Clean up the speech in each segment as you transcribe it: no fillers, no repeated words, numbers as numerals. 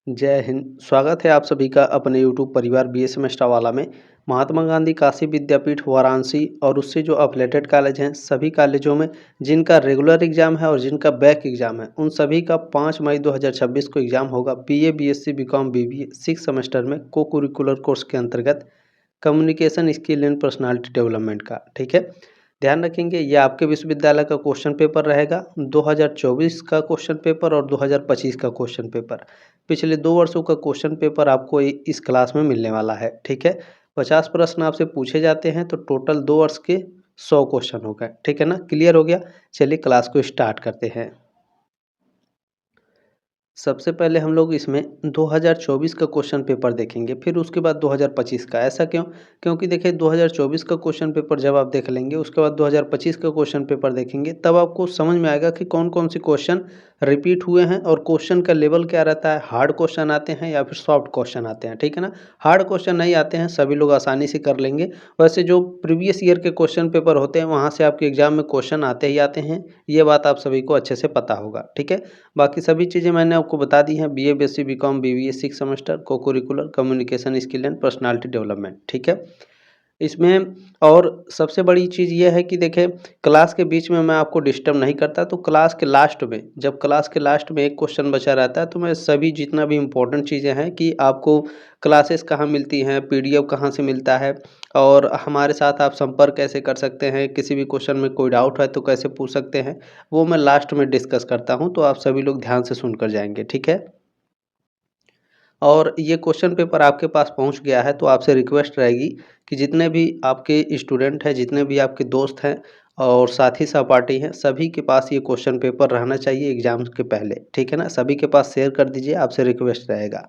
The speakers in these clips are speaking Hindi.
जय हिंद। स्वागत है आप सभी का अपने यूट्यूब परिवार बीएस वाला में। महात्मा गांधी काशी विद्यापीठ वाराणसी और उससे जो अफिलेटेड कॉलेज हैं सभी कॉलेजों में जिनका रेगुलर एग्जाम है और जिनका बैक एग्जाम है उन सभी का 5 मई 2026 को एग्जाम होगा। BA BSc BCom BBA 6 semester में को कुरिकुलर कोर्स के अंतर्गत communication skill and personality development का। ठीक है, ध्यान रखेंगे ये आपके विश्वविद्यालय का क्वेश्चन पेपर रहेगा। 2024 का क्वेश्चन पेपर और 2025 का क्वेश्चन पेपर, पिछले 2 वर्षों का क्वेश्चन पेपर आपको इस क्लास में मिलने वाला है। ठीक है, 50 प्रश्न आपसे पूछे जाते हैं तो टोटल 2 वर्ष के 100 क्वेश्चन हो गए। ठीक है ना, क्लियर हो गया। चलिए क्लास को स्टार्ट करते हैं। सबसे पहले हम लोग इसमें 2024 का क्वेश्चन पेपर देखेंगे, फिर उसके बाद 2025 का। ऐसा क्यों? क्योंकि देखिए 2024 का क्वेश्चन पेपर जब आप देख लेंगे उसके बाद 2025 का क्वेश्चन पेपर देखेंगे तब आपको समझ में आएगा कि कौन कौन से क्वेश्चन रिपीट हुए हैं और क्वेश्चन का लेवल क्या रहता है। हार्ड क्वेश्चन आते हैं या फिर सॉफ्ट क्वेश्चन आते हैं। ठीक है ना, हार्ड क्वेश्चन नहीं आते हैं, सभी लोग आसानी से कर लेंगे। वैसे जो प्रीवियस ईयर के क्वेश्चन पेपर होते हैं वहाँ से आपके एग्जाम में क्वेश्चन आते ही आते हैं, ये बात आप सभी को अच्छे से पता होगा। ठीक है, बाकी सभी चीज़ें मैंने आपको बता दी हैं। BA BSc BCom BBA 6 semester को curricular communication skill and personality development. ठीक है, इसमें और सबसे बड़ी चीज़ ये है कि देखिए क्लास के बीच में मैं आपको डिस्टर्ब नहीं करता, तो क्लास के लास्ट में जब क्लास के लास्ट में एक क्वेश्चन बचा रहता है तो मैं सभी जितना भी इम्पोर्टेंट चीज़ें हैं कि आपको क्लासेस कहाँ मिलती हैं, पीडीएफ कहाँ से मिलता है और हमारे साथ आप संपर्क कैसे कर सकते हैं, किसी भी क्वेश्चन में कोई डाउट है तो कैसे पूछ सकते हैं, वो मैं लास्ट में डिस्कस करता हूँ। तो आप सभी लोग ध्यान से सुनकर जाएंगे। ठीक है, और ये क्वेश्चन पेपर आपके पास पहुंच गया है तो आपसे रिक्वेस्ट रहेगी कि जितने भी आपके स्टूडेंट हैं, जितने भी आपके दोस्त हैं और साथी सहपाठी हैं, सभी के पास ये क्वेश्चन पेपर रहना चाहिए एग्जाम्स के पहले। ठीक है ना, सभी के पास शेयर कर दीजिए, आपसे रिक्वेस्ट रहेगा।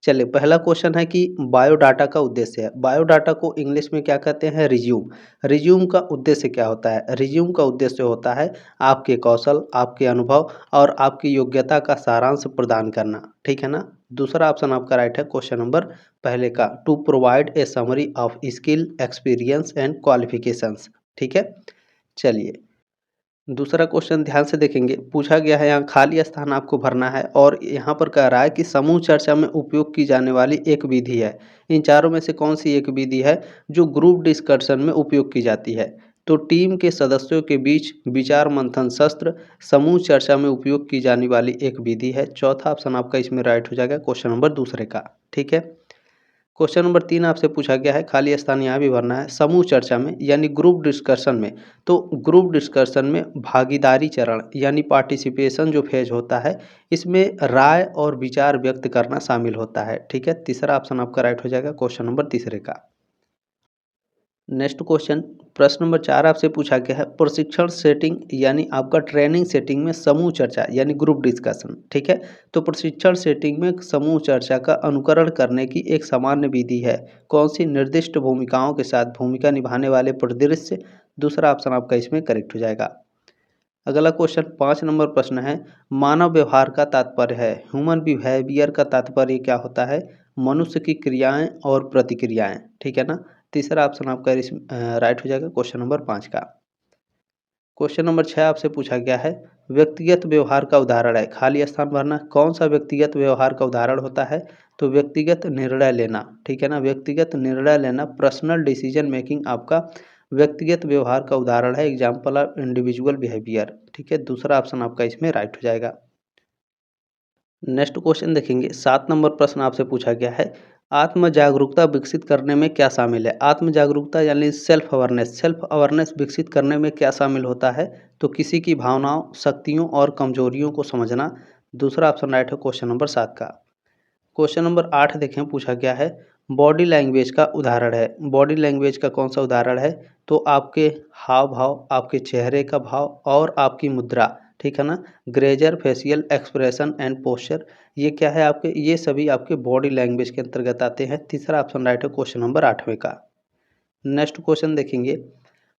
चलिए, पहला क्वेश्चन है कि बायोडाटा का उद्देश्य है। बायोडाटा को इंग्लिश में क्या कहते हैं? रिज्यूम। रिज्यूम का उद्देश्य क्या होता है? रिज्यूम का उद्देश्य होता है आपके कौशल, आपके अनुभव और आपकी योग्यता का सारांश प्रदान करना। ठीक है ना, दूसरा ऑप्शन आपका राइट है क्वेश्चन नंबर पहले का, to provide a summary of skill experience and qualifications. ठीक है, चलिए दूसरा क्वेश्चन ध्यान से देखेंगे। पूछा गया है यहाँ खाली स्थान आपको भरना है और यहाँ पर कह रहा है कि समूह चर्चा में उपयोग की जाने वाली एक विधि है। इन चारों में से कौन सी एक विधि है जो ग्रुप डिस्कशन में उपयोग की जाती है? तो टीम के सदस्यों के बीच विचार मंथन सत्र समूह चर्चा में उपयोग की जाने वाली एक विधि है। चौथा ऑप्शन आपका इसमें राइट हो जाएगा क्वेश्चन नंबर दूसरे का। ठीक है, क्वेश्चन नंबर 3 आपसे पूछा गया है, खाली स्थान यहाँ भी भरना है। समूह चर्चा में यानी ग्रुप डिस्कशन में, तो ग्रुप डिस्कशन में भागीदारी चरण यानी पार्टिसिपेशन जो फेज होता है इसमें राय और विचार व्यक्त करना शामिल होता है। ठीक है, तीसरा ऑप्शन आपका राइट हो जाएगा क्वेश्चन नंबर तीसरे का। नेक्स्ट क्वेश्चन, प्रश्न नंबर 4 आपसे पूछा गया है, प्रशिक्षण सेटिंग यानी आपका ट्रेनिंग सेटिंग में समूह चर्चा यानी ग्रुप डिस्कशन। ठीक है, तो प्रशिक्षण सेटिंग में समूह चर्चा का अनुकरण करने की एक सामान्य विधि है। कौन सी? निर्दिष्ट भूमिकाओं के साथ भूमिका निभाने वाले परिदृश्य। दूसरा ऑप्शन आपका इसमें करेक्ट हो जाएगा। अगला क्वेश्चन 5 नंबर प्रश्न है, मानव व्यवहार का तात्पर्य है। ह्यूमन बिहेवियर का तात्पर्य क्या होता है? मनुष्य की क्रियाएं और प्रतिक्रियाएं। ठीक है ना, तीसरा ऑप्शन आपका राइट हो जाएगा क्वेश्चन नंबर 5 का। क्वेश्चन नंबर 6 आपसे पूछा गया है, व्यक्तिगत व्यवहार का उदाहरण है। खाली स्थान भरना। कौन सा व्यक्तिगत व्यवहार का उदाहरण होता है? तो व्यक्तिगत निर्णय लेना। ठीक है ना, व्यक्तिगत निर्णय लेना, पर्सनल डिसीजन मेकिंग आपका व्यक्तिगत व्यवहार का उदाहरण है। Example of individual behaviour. ठीक है, दूसरा ऑप्शन आपका इसमें राइट हो जाएगा। नेक्स्ट क्वेश्चन देखेंगे, 7 नंबर प्रश्न आपसे पूछा गया है, आत्म जागरूकता विकसित करने में क्या शामिल है? आत्म जागरूकता यानी सेल्फ अवेयरनेस। सेल्फ अवेयरनेस विकसित करने में क्या शामिल होता है? तो किसी की भावनाओं, शक्तियों और कमजोरियों को समझना। दूसरा ऑप्शन राइट है क्वेश्चन नंबर 7 का। क्वेश्चन नंबर 8 देखें, पूछा गया है, बॉडी लैंग्वेज का उदाहरण है। बॉडी लैंग्वेज का कौन सा उदाहरण है? तो आपके हाव भाव, आपके चेहरे का भाव और आपकी मुद्रा। ठीक है ना, grazer, facial expression and posture, ये क्या है आपके? ये सभी आपके बॉडी लैंग्वेज के अंतर्गत आते हैं। तीसरा ऑप्शन राइट है क्वेश्चन नंबर 8वें का। नेक्स्ट क्वेश्चन देखेंगे,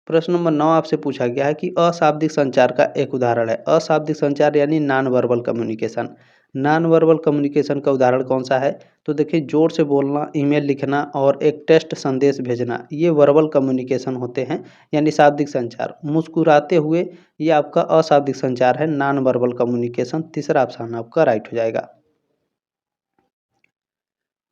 प्रश्न नंबर 9 आपसे पूछा गया है कि अशाब्दिक संचार का एक उदाहरण है। अशाब्दिक संचार यानी non verbal communication. Non verbal communication का उदाहरण कौन सा है? तो देखिए, जोर से बोलना, ईमेल लिखना और एक टेक्स्ट संदेश भेजना, ये वर्बल कम्युनिकेशन होते हैं यानी शाब्दिक संचार। मुस्कुराते हुए, ये आपका अशाब्दिक संचार है, नॉन वर्बल कम्युनिकेशन। तीसरा ऑप्शन आपका राइट हो जाएगा।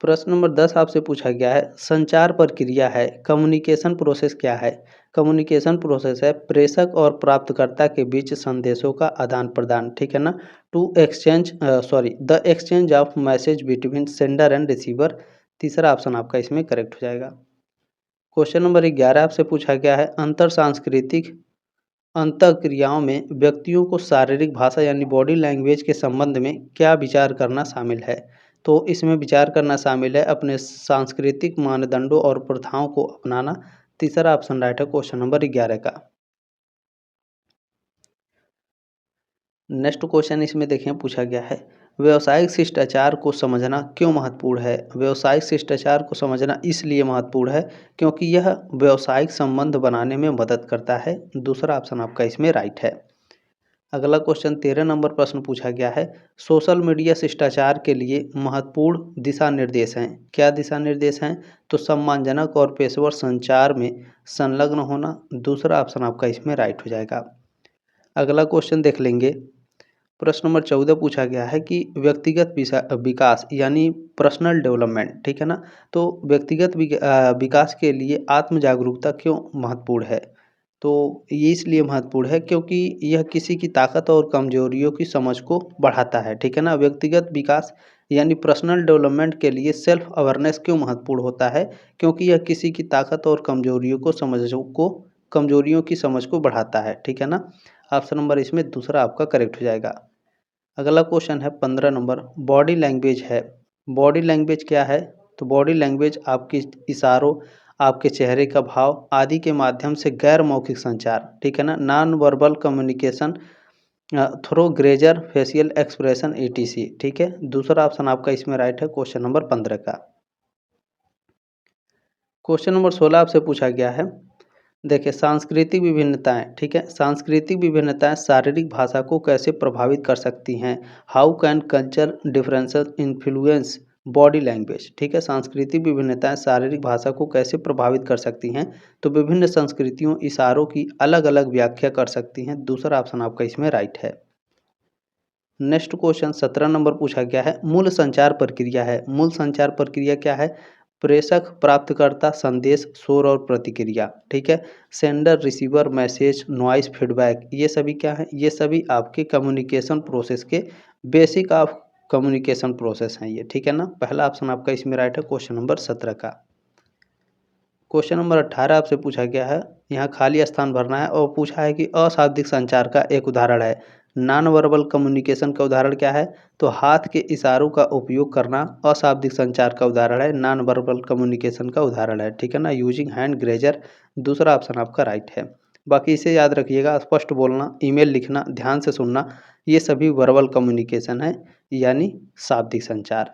प्रश्न नंबर 10 आपसे पूछा गया है, संचार प्रक्रिया है, कम्युनिकेशन प्रोसेस क्या है? कम्युनिकेशन प्रोसेस है प्रेषक और प्राप्तकर्ता के बीच संदेशों का आदान प्रदान, ठीक है ना। The exchange of message between sender and receiver, तीसरा ऑप्शन आपका इसमें करेक्ट हो जाएगा। क्वेश्चन नंबर 11 आपसे पूछा गया है, अंतर सांस्कृतिक अंतःक्रियाओं में व्यक्तियों को शारीरिक भाषा यानी बॉडी लैंग्वेज के संबंध में क्या विचार करना शामिल है? तो इसमें विचार करना शामिल है अपने सांस्कृतिक मानदंडों और प्रथाओं को अपनाना, तीसरा ऑप्शन राइट है क्वेश्चन नंबर 11 का। नेक्स्ट क्वेश्चन इसमें देखें पूछा गया है, व्यावसायिक शिष्टाचार को समझना क्यों महत्वपूर्ण है? व्यावसायिक शिष्टाचार को समझना इसलिए महत्वपूर्ण है क्योंकि यह व्यावसायिक संबंध बनाने में मदद करता है, दूसरा ऑप्शन आपका इसमें राइट है। अगला क्वेश्चन 13 नंबर प्रश्न पूछा गया है, सोशल मीडिया शिष्टाचार के लिए महत्वपूर्ण दिशा निर्देश हैं, क्या दिशा निर्देश हैं? तो सम्मानजनक और पेशेवर संचार में संलग्न होना, दूसरा ऑप्शन आपका इसमें राइट हो जाएगा। अगला क्वेश्चन देख लेंगे, प्रश्न नंबर 14 पूछा गया है कि व्यक्तिगत विकास यानी पर्सनल डेवलपमेंट, ठीक है ना। तो व्यक्तिगत विकास के लिए आत्म जागरूकता क्यों महत्वपूर्ण है? तो ये इसलिए महत्वपूर्ण है क्योंकि यह किसी की ताकत और कमजोरियों की समझ को बढ़ाता है, ठीक है ना। व्यक्तिगत विकास यानी पर्सनल डेवलपमेंट के लिए सेल्फ अवेयरनेस क्यों महत्वपूर्ण होता है? क्योंकि यह किसी की ताकत और कमजोरियों की समझ को बढ़ाता है, ठीक है ना। ऑप्शन नंबर इसमें दूसरा आपका करेक्ट हो जाएगा। अगला क्वेश्चन है 15 नंबर, बॉडी लैंग्वेज है, बॉडी लैंग्वेज क्या है? तो बॉडी लैंग्वेज आपके इशारों, आपके चेहरे का भाव आदि के माध्यम से गैर मौखिक संचार, ठीक है ना, non verbal communication through grazer facial expression etc, ठीक है। दूसरा ऑप्शन आपका इसमें राइट है क्वेश्चन नंबर 15 का। क्वेश्चन नंबर 16 आपसे पूछा गया है, देखिए सांस्कृतिक विभिन्नताएं, ठीक है, सांस्कृतिक विभिन्नताएं शारीरिक भाषा को कैसे प्रभावित कर सकती हैं? How can culture differences influence body language, ठीक है। सांस्कृतिक विभिन्नताएं शारीरिक भाषा को कैसे प्रभावित कर सकती हैं? तो विभिन्न संस्कृतियों इशारों की अलग अलग व्याख्या कर सकती हैं, दूसरा ऑप्शन आपका इसमें राइट है। नेक्स्ट क्वेश्चन 17 नंबर पूछा गया है, मूल संचार प्रक्रिया है, मूल संचार प्रक्रिया क्या है? प्रेषक प्राप्तकर्ता संदेश शोर और प्रतिक्रिया, ठीक है। Sender receiver message noise feedback, ये सभी क्या है? ये सभी आपके कम्युनिकेशन प्रोसेस के बेसिक ऑफ कम्युनिकेशन प्रोसेस हैं ये, ठीक है ना। पहला ऑप्शन आपका इसमें राइट है क्वेश्चन नंबर 17 का। क्वेश्चन नंबर 18 आपसे पूछा गया है, यहाँ खाली स्थान भरना है और पूछा है कि अशाब्दिक संचार का एक उदाहरण है, नॉन वर्बल कम्युनिकेशन का उदाहरण क्या है? तो हाथ के इशारों का उपयोग करना अशाब्दिक संचार का उदाहरण है, नॉन वर्बल कम्युनिकेशन का उदाहरण है, ठीक है ना। यूजिंग हैंड ग्रेजर, दूसरा ऑप्शन आपका राइट है। बाकी इसे याद रखिएगा, स्पष्ट बोलना, ईमेल लिखना, ध्यान से सुनना, ये सभी वर्बल कम्युनिकेशन है यानी शाब्दिक संचार।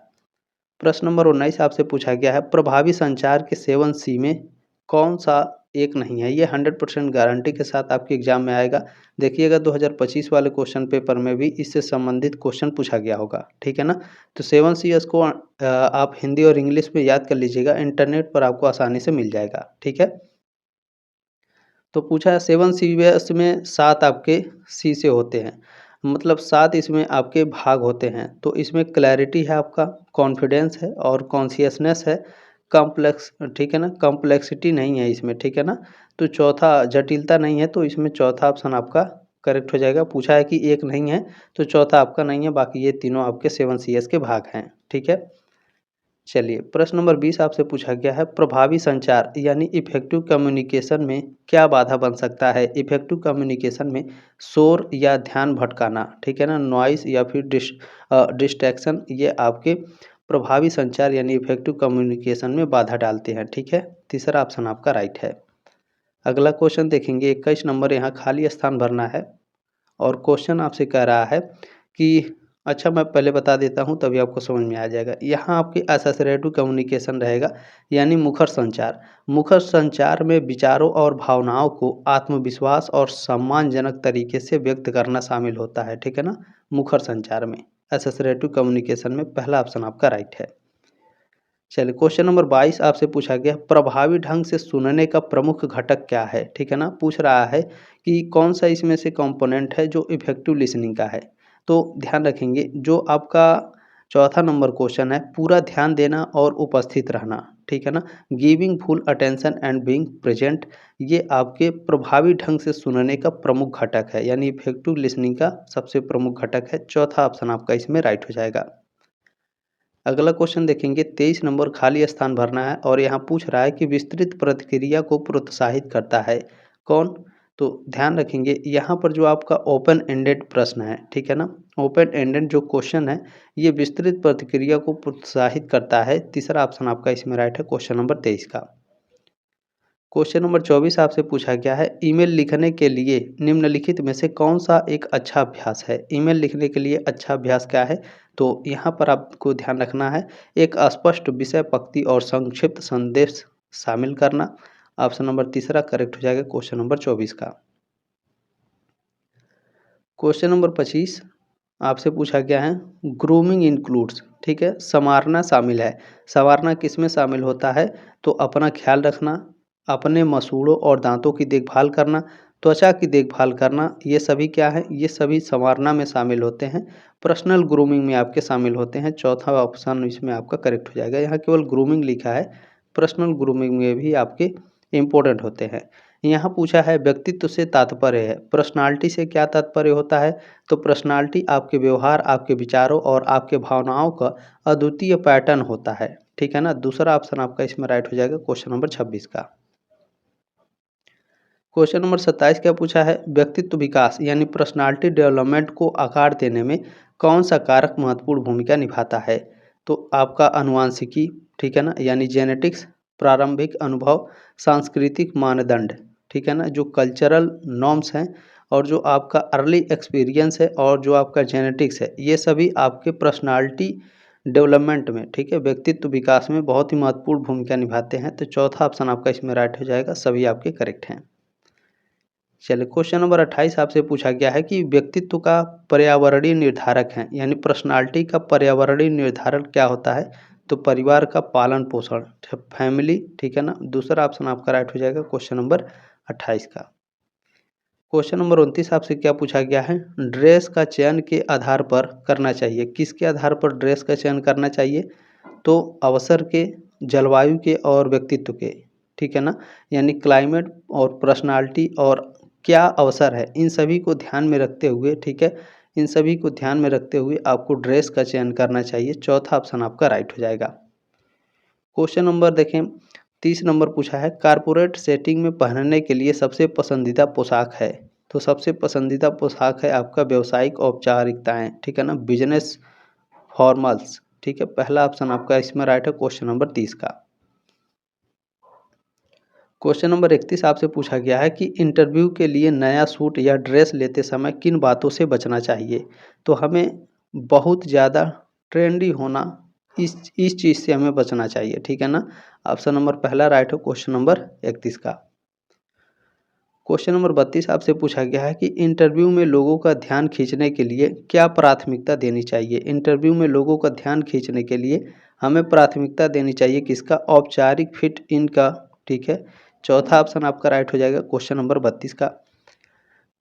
प्रश्न नंबर 19 आपसे पूछा गया है, प्रभावी संचार के 7C में कौन सा एक नहीं है? ये 100% गारंटी के साथ आपके एग्जाम में आएगा। देखिएगा 2025 वाले क्वेश्चन पेपर में भी इससे संबंधित क्वेश्चन पूछा गया होगा, ठीक है ना। तो 7C को आप हिंदी और इंग्लिश में याद कर लीजिएगा, इंटरनेट पर आपको आसानी से मिल जाएगा, ठीक है। तो पूछा है 7C में 7 आपके सी से होते हैं, मतलब 7 इसमें आपके भाग होते हैं। तो इसमें क्लैरिटी है आपका, कॉन्फिडेंस है और कॉन्शियसनेस है, कॉम्प्लेक्स, ठीक है ना, कॉम्प्लेक्सिटी नहीं है इसमें, ठीक है ना। तो चौथा जटिलता नहीं है, तो इसमें चौथा ऑप्शन आपका करेक्ट हो जाएगा। पूछा है कि एक नहीं है तो चौथा आपका नहीं है, बाकी ये तीनों आपके 7CS के भाग हैं, ठीक है। चलिए प्रश्न नंबर 20 आपसे पूछा गया है, प्रभावी संचार यानी इफेक्टिव कम्युनिकेशन में क्या बाधा बन सकता है? इफेक्टिव कम्युनिकेशन में शोर या ध्यान भटकाना, ठीक है ना, नॉइस या फिर डिस्ट्रैक्शन, ये आपके प्रभावी संचार यानी इफेक्टिव कम्युनिकेशन में बाधा डालते हैं, ठीक है। तीसरा ऑप्शन आपका राइट है। अगला क्वेश्चन देखेंगे 21 नंबर, यहाँ खाली स्थान भरना है और क्वेश्चन आपसे कह रहा है कि अच्छा मैं पहले बता देता हूँ तभी आपको समझ में आ जाएगा। यहाँ आपकी असोसिएटिव कम्युनिकेशन रहेगा यानी मुखर संचार। मुखर संचार में विचारों और भावनाओं को आत्मविश्वास और सम्मानजनक तरीके से व्यक्त करना शामिल होता है, ठीक है ना। मुखर संचार में असोसिएटिव कम्युनिकेशन में पहला ऑप्शन आपका राइट है। चलिए क्वेश्चन नंबर 22 आपसे पूछा गया, प्रभावी ढंग से सुनने का प्रमुख घटक क्या है? ठीक है ना, पूछ रहा है कि कौन सा इसमें से कंपोनेंट है जो इफेक्टिव लिसनिंग का है। तो ध्यान रखेंगे जो आपका चौथा नंबर क्वेश्चन है पूरा ध्यान देना और उपस्थित रहना, ठीक है ना। Giving full attention and being present, ये आपके प्रभावी ढंग से सुनने का प्रमुख घटक है, यानी इफेक्टिव लिसनिंग का सबसे प्रमुख घटक है। चौथा ऑप्शन आपका इसमें राइट हो जाएगा। अगला क्वेश्चन देखेंगे, 23 नंबर खाली स्थान भरना है और यहाँ पूछ रहा है कि विस्तृत प्रतिक्रिया को प्रोत्साहित करता है कौन। तो ध्यान रखेंगे यहाँ पर जो आपका ओपन एंडेड प्रश्न है, ठीक है ना, ओपन एंडेड जो क्वेश्चन है ये विस्तृत प्रतिक्रिया को प्रोत्साहित करता है। तीसरा ऑप्शन आपका इसमें राइट है, क्वेश्चन नंबर 23 का। क्वेश्चन नंबर 24 आपसे पूछा गया है, ईमेल लिखने के लिए निम्नलिखित में से कौन सा एक अच्छा अभ्यास है। ईमेल लिखने के लिए अच्छा अभ्यास क्या है, तो यहाँ पर आपको ध्यान रखना है, एक स्पष्ट विषय पंक्ति और संक्षिप्त संदेश शामिल करना। ऑप्शन नंबर तीसरा करेक्ट हो जाएगा क्वेश्चन नंबर 24 का। क्वेश्चन नंबर 25 आपसे पूछा गया है, ग्रूमिंग इंक्लूड्स, ठीक है, संवारना शामिल है। संवारना किस में शामिल होता है, तो अपना ख्याल रखना, अपने मसूड़ों और दांतों की देखभाल करना, त्वचा की देखभाल करना, ये सभी क्या है, ये सभी संवारना में शामिल होते हैं। पर्सनल ग्रूमिंग में आपके शामिल होते हैं। चौथा ऑप्शन इसमें आपका करेक्ट हो जाएगा। यहाँ केवल ग्रूमिंग लिखा है, पर्सनल ग्रूमिंग में भी आपके इम्पोर्टेंट होते हैं। यहाँ पूछा है व्यक्तित्व से तात्पर्य है, पर्सनालिटी से क्या तात्पर्य होता है, तो पर्सनालिटी आपके व्यवहार, आपके विचारों और आपके भावनाओं का अद्वितीय पैटर्न होता है, ठीक है ना। दूसरा ऑप्शन आपका इसमें राइट हो जाएगा क्वेश्चन नंबर 26 का। क्वेश्चन नंबर 27 क्या पूछा है, व्यक्तित्व विकास यानी पर्सनालिटी डेवलपमेंट को आकार देने में कौन सा कारक महत्वपूर्ण भूमिका निभाता है, तो आपका अनुवांशिकी, ठीक है ना, यानी जेनेटिक्स, प्रारंभिक अनुभव, सांस्कृतिक मानदंड, ठीक है ना, जो कल्चरल नॉर्म्स हैं और जो आपका अर्ली एक्सपीरियंस है और जो आपका जेनेटिक्स है, ये सभी आपके पर्सनालिटी डेवलपमेंट में, ठीक है, व्यक्तित्व विकास में बहुत ही महत्वपूर्ण भूमिका निभाते हैं। तो चौथा ऑप्शन आपका इसमें राइट हो जाएगा, सभी आपके करेक्ट हैं। चलिए क्वेश्चन नंबर 28 आपसे पूछा गया है कि व्यक्तित्व का पर्यावरणीय निर्धारक है, यानी पर्सनालिटी का पर्यावरणीय निर्धारक क्या होता है, तो परिवार का पालन पोषण, फैमिली, ठीक है ना। दूसरा ऑप्शन आपका राइट हो जाएगा क्वेश्चन नंबर 28 का। क्वेश्चन नंबर 29 आपसे क्या पूछा गया है, ड्रेस का चयन के आधार पर करना चाहिए, किसके आधार पर ड्रेस का चयन करना चाहिए, तो अवसर के, जलवायु के और व्यक्तित्व के, ठीक है ना, यानी क्लाइमेट और पर्सनालिटी और क्या अवसर है, इन सभी को ध्यान में रखते हुए, ठीक है, इन सभी को ध्यान में रखते हुए आपको ड्रेस का चयन करना चाहिए। चौथा ऑप्शन आपका राइट हो जाएगा। क्वेश्चन नंबर देखें, 30 नंबर पूछा है, कारपोरेट सेटिंग में पहनने के लिए सबसे पसंदीदा पोशाक है, तो सबसे पसंदीदा पोशाक है आपका व्यावसायिक औपचारिकताएं, ठीक है ना, बिजनेस फॉर्मल्स, ठीक है। पहला ऑप्शन आपका इसमें राइट है क्वेश्चन नंबर 30 का। क्वेश्चन नंबर 31 आपसे पूछा गया है कि इंटरव्यू के लिए नया सूट या ड्रेस लेते समय किन बातों से बचना चाहिए, तो हमें बहुत ज़्यादा ट्रेंडी होना, इस चीज़ से हमें बचना चाहिए, ठीक है ना। ऑप्शन नंबर पहला राइट हो क्वेश्चन नंबर 31 का। क्वेश्चन नंबर 32 आपसे पूछा गया है कि इंटरव्यू में लोगों का ध्यान खींचने के लिए क्या प्राथमिकता देनी चाहिए। इंटरव्यू में लोगों का ध्यान खींचने के लिए हमें प्राथमिकता देनी चाहिए किसका, औपचारिक फिट इन का, ठीक है। चौथा ऑप्शन आपका राइट हो जाएगा क्वेश्चन नंबर 32 का।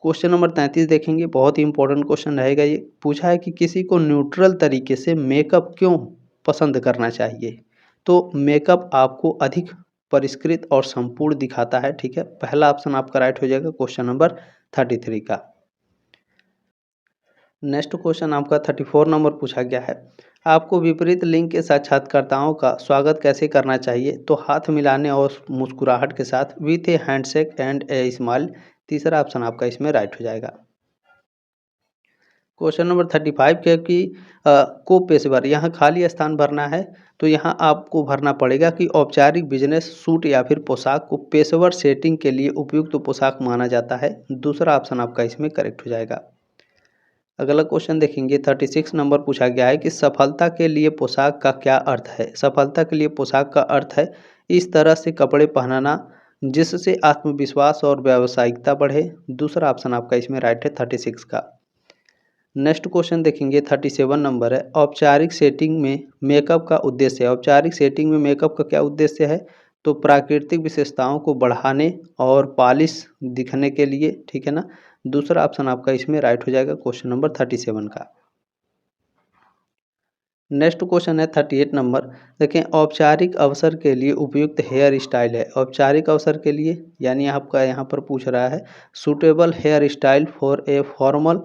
क्वेश्चन नंबर 33 देखेंगे, बहुत ही इंपॉर्टेंट क्वेश्चन रहेगा ये। पूछा है कि किसी को न्यूट्रल तरीके से मेकअप क्यों पसंद करना चाहिए, तो मेकअप आपको अधिक परिष्कृत और संपूर्ण दिखाता है, ठीक है। पहला ऑप्शन आपका राइट हो जाएगा क्वेश्चन नंबर 33 का। नेक्स्ट क्वेश्चन आपका 34 नंबर पूछा गया है, आपको विपरीत लिंग के साक्षात्कारताओं का स्वागत कैसे करना चाहिए, तो हाथ मिलाने और मुस्कुराहट के साथ, with A handshake and a smile. तीसरा ऑप्शन आपका इसमें राइट हो जाएगा। क्वेश्चन नंबर 35 क्या कि को पेशेवर, यहाँ खाली स्थान भरना है, तो यहाँ आपको भरना पड़ेगा कि औपचारिक बिजनेस सूट या फिर पोशाक को पेशेवर सेटिंग के लिए उपयुक्त पोशाक माना जाता है। दूसरा ऑप्शन आपका इसमें करेक्ट हो जाएगा। अगला क्वेश्चन देखेंगे, 36 नंबर पूछा गया है कि सफलता के लिए पोशाक का क्या अर्थ है। सफलता के लिए पोशाक का अर्थ है इस तरह से कपड़े पहनना जिससे आत्मविश्वास और व्यावसायिकता बढ़े। दूसरा ऑप्शन आपका इसमें राइट है 36 का। नेक्स्ट क्वेश्चन देखेंगे, 37 नंबर है, औपचारिक सेटिंग में मेकअप का उद्देश्य है। औपचारिक सेटिंग में मेकअप का क्या उद्देश्य है, तो प्राकृतिक विशेषताओं को बढ़ाने और पॉलिश दिखने के लिए, ठीक है ना। दूसरा ऑप्शन आपका इसमें राइट हो जाएगा क्वेश्चन नंबर 37 का। नेक्स्ट क्वेश्चन है 38 नंबर। देखें, औपचारिक अवसर के लिए उपयुक्त हेयर स्टाइल है। औपचारिक अवसर के लिए यानी आपका यहाँ पर पूछ रहा है suitable hair style for a formal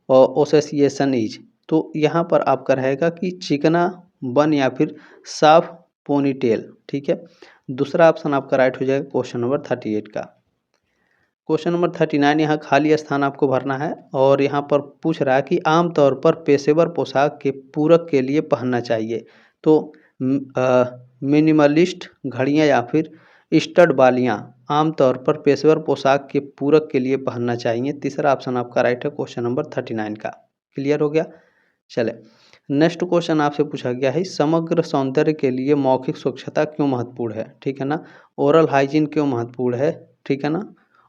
occasion is. तो यहाँ पर आपका रहेगा कि चिकना बन या फिर साफ पोनीटेल। ठीक है, दूसरा ऑप्शन आपका राइट हो जाएगा क्वेश्चन नंबर 38 का। क्वेश्चन नंबर 39, यहाँ खाली स्थान आपको भरना है और यहाँ पर पूछ रहा है कि आमतौर पर पेशेवर पोशाक के पूरक के लिए पहनना चाहिए। तो मिनिमलिस्ट घड़ियाँ या फिर स्टड बालियाँ आमतौर पर पेशेवर पोशाक के पूरक के लिए पहनना चाहिए। तीसरा ऑप्शन आपका राइट है क्वेश्चन नंबर 39 का। क्लियर हो गया। चले, नेक्स्ट क्वेश्चन आपसे पूछा गया है समग्र सौंदर्य के लिए मौखिक स्वच्छता क्यों महत्वपूर्ण है। ठीक है ना, ओरल हाइजीन क्यों महत्वपूर्ण है। ठीक है ना,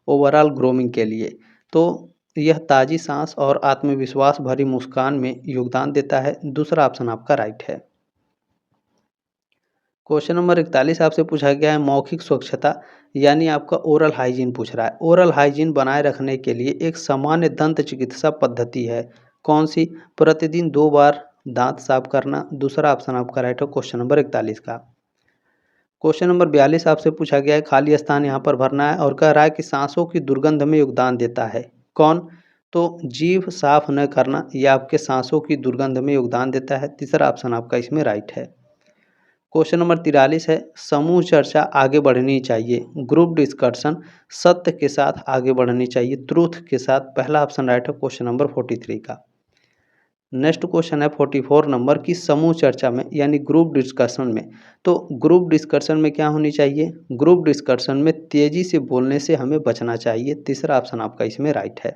ओवरऑल ग्रूमिंग के लिए। तो यह ताज़ी सांस और आत्मविश्वास भरी मुस्कान में योगदान देता है। दूसरा ऑप्शन आपका राइट है। क्वेश्चन नंबर 41 आपसे पूछा गया है मौखिक स्वच्छता यानी आपका ओरल हाइजीन पूछ रहा है। ओरल हाइजीन बनाए रखने के लिए एक सामान्य दंत चिकित्सा पद्धति है, कौन सी। प्रतिदिन 2 बार दांत साफ करना। दूसरा ऑप्शन आपका राइट है क्वेश्चन नंबर 41 का। क्वेश्चन नंबर 42 आपसे पूछा गया है खाली स्थान यहाँ पर भरना है और कह रहा है कि सांसों की दुर्गंध में योगदान देता है, कौन। तो जीभ साफ न करना यह आपके सांसों की दुर्गंध में योगदान देता है। तीसरा ऑप्शन आपका इसमें राइट है। क्वेश्चन नंबर 43 है समूह चर्चा आगे बढ़नी चाहिए। ग्रुप डिस्कशन सत्य के साथ आगे बढ़नी चाहिए, ट्रूथ के साथ। पहला ऑप्शन राइट है क्वेश्चन नंबर 43 का। नेक्स्ट क्वेश्चन है 44 नंबर की समूह चर्चा में यानी ग्रुप डिस्कशन में। तो ग्रुप डिस्कशन में क्या होनी चाहिए। ग्रुप डिस्कशन में तेजी से बोलने से हमें बचना चाहिए। तीसरा ऑप्शन आपका इसमें राइट है।